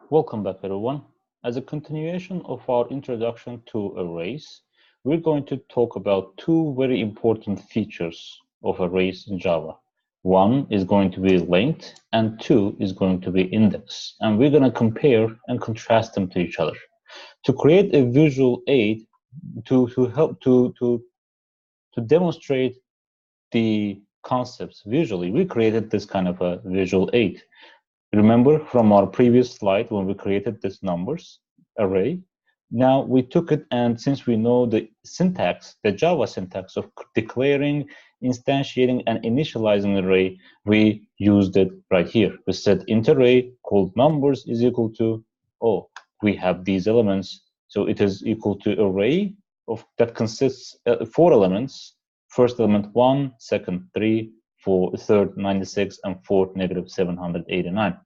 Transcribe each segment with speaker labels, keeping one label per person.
Speaker 1: Welcome back, everyone. As a continuation of our introduction to arrays, we're going to talk about two very important features of arrays in Java. One is going to be length, and two is going to be index. And we're going to compare and contrast them to each other. To create a visual aid to help to demonstrate the concepts visually, we created this kind of a visual aid. Remember from our previous slide when we created this numbers array, now we took it, and since we know the syntax, the Java syntax of declaring, instantiating, and initializing an array, we used it right here. We said int array called numbers is equal to, oh, we have these elements, so it is equal to array of that consists 4 elements. First element 1, second 3, third 96, and fourth negative 789.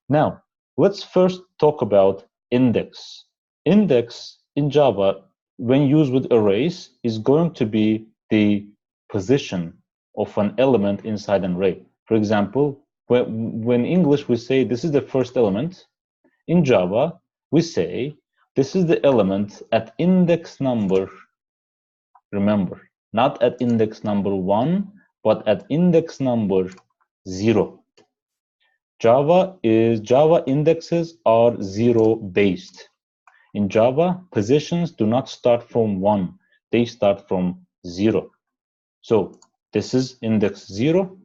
Speaker 1: Now, let's first talk about index. Index in Java, when used with arrays, is going to be the position of an element inside an array. For example, when in English we say this is the first element, in Java we say this is the element at index number, remember, not at index number 1, but at index number 0. Java indexes are 0 based. In Java, positions do not start from 1, they start from 0. So this is index 0,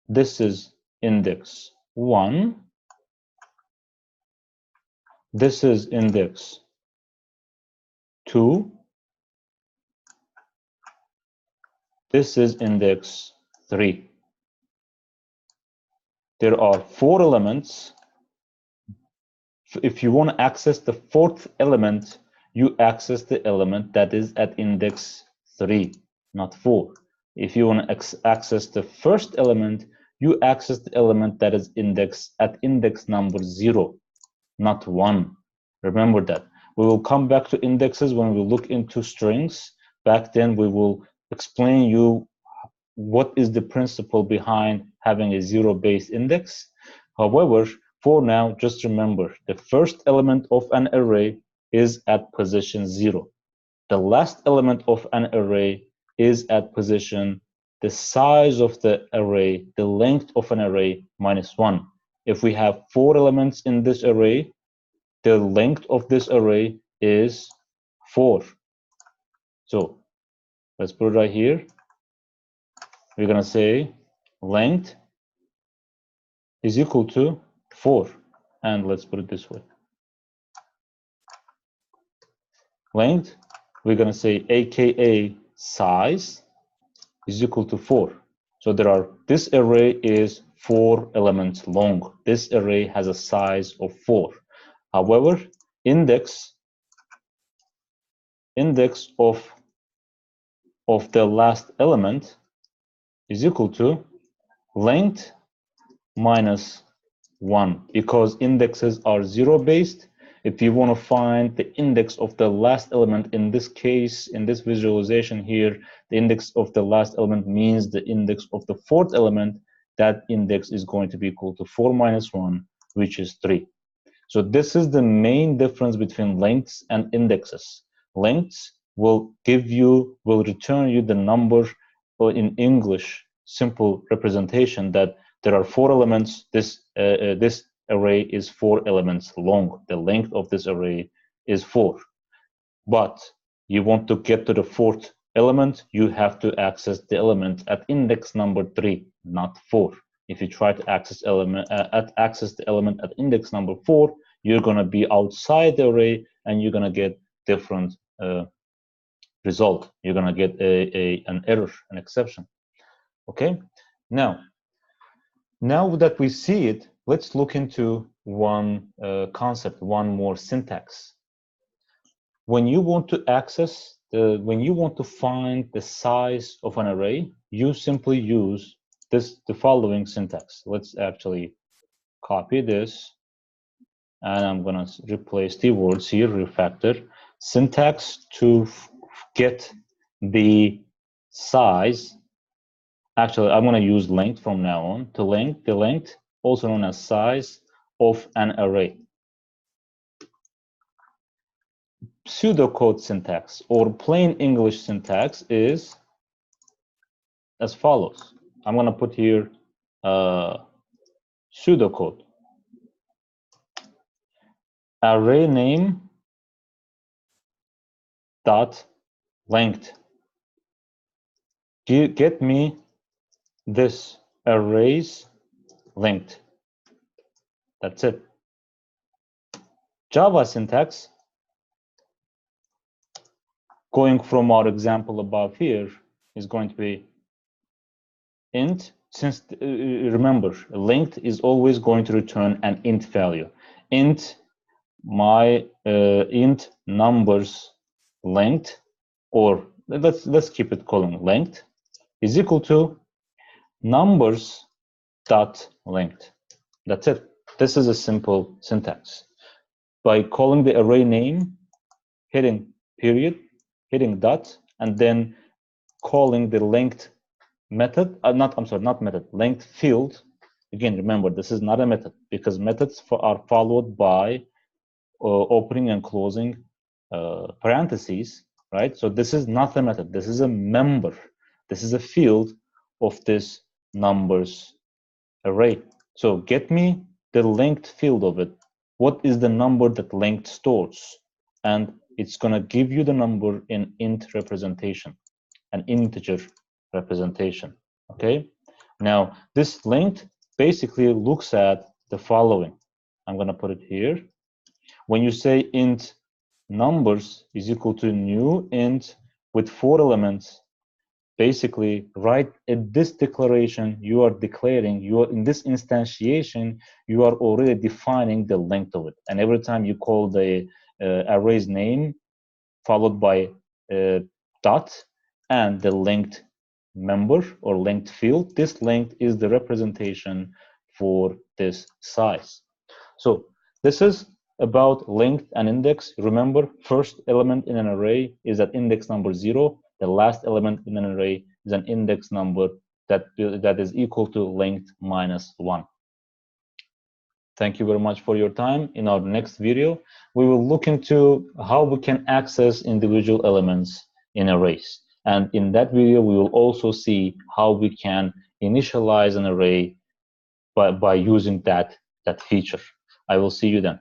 Speaker 1: this is index 1, this is index 2, this is index 3. There are 4 elements. If you want to access the 4th element, you access the element that is at index 3, not 4. If you want to access the first element, you access the element that is at index number 0, not 1. Remember that. We will come back to indexes when we look into strings. Back then, we will explain you what is the principle behind having a 0-based index. However, for now, just remember, the first element of an array is at position 0. The last element of an array is at position, the size of the array, the length of an array, -1. If we have 4 elements in this array, the length of this array is 4. So let's put it right here. We're going to say length is equal to 4. And let's put it this way. Length, we're going to say aka size is equal to 4. So this array is 4 elements long. This array has a size of 4. However, index of the last element is equal to length minus 1, because indexes are 0-based. If you want to find the index of the last element, in this case, in this visualization here, the index of the last element means the index of the 4th element. That index is going to be equal to 4 minus 1, which is 3. So this is the main difference between lengths and indexes. Lengths will return you the number, or in English, simple representation that there are 4 elements. This array is 4 elements long. The length of this array is 4. But you want to get to the 4th element, you have to access the element at index number 3, not 4. If you try to access the element at index number 4, you're going to be outside the array and you're going to get different result. You're going to get an error, an exception. Okay, now that we see it, let's look into one concept, one more syntax. When you want to find the size of an array, you simply use the following syntax. Let's actually copy this, and I'm gonna replace the words here, refactor. Syntax to get the size. Actually, I'm going to use length from now on. The length, also known as size of an array. pseudocode syntax or plain English syntax is as follows. I'm going to put here pseudocode. Array name dot length. Get me this array's length. That's it. Java syntax, going from our example above here, is going to be int. Since remember, length is always going to return an int value. Int my int numbers length, or let's keep it colon length, is equal to numbers dot length. That's it. This is a simple syntax. By calling the array name, hitting period, hitting dot, and then calling the length method, not method, length field. Again, remember, this is not a method because methods are followed by opening and closing parentheses, right? So this is not a method. This is a member. This is a field of this numbers array. So get me the length field of it. What is the number that length stores? And it's going to give you the number in int representation, an integer representation. Okay. Now this length basically looks at the following. I'm going to put it here. When you say int numbers is equal to new int with 4 elements, basically right at this declaration, you are declaring, in this instantiation, you are already defining the length of it. And every time you call the array's name followed by dot and the length member or length field, this length is the representation for this size. So this is about length and index. Remember, first element in an array is at index number 0. The last element in an array is an index number that is equal to length minus 1. Thank you very much for your time. In our next video, we will look into how we can access individual elements in arrays. And in that video, we will also see how we can initialize an array by using that feature. I will see you then.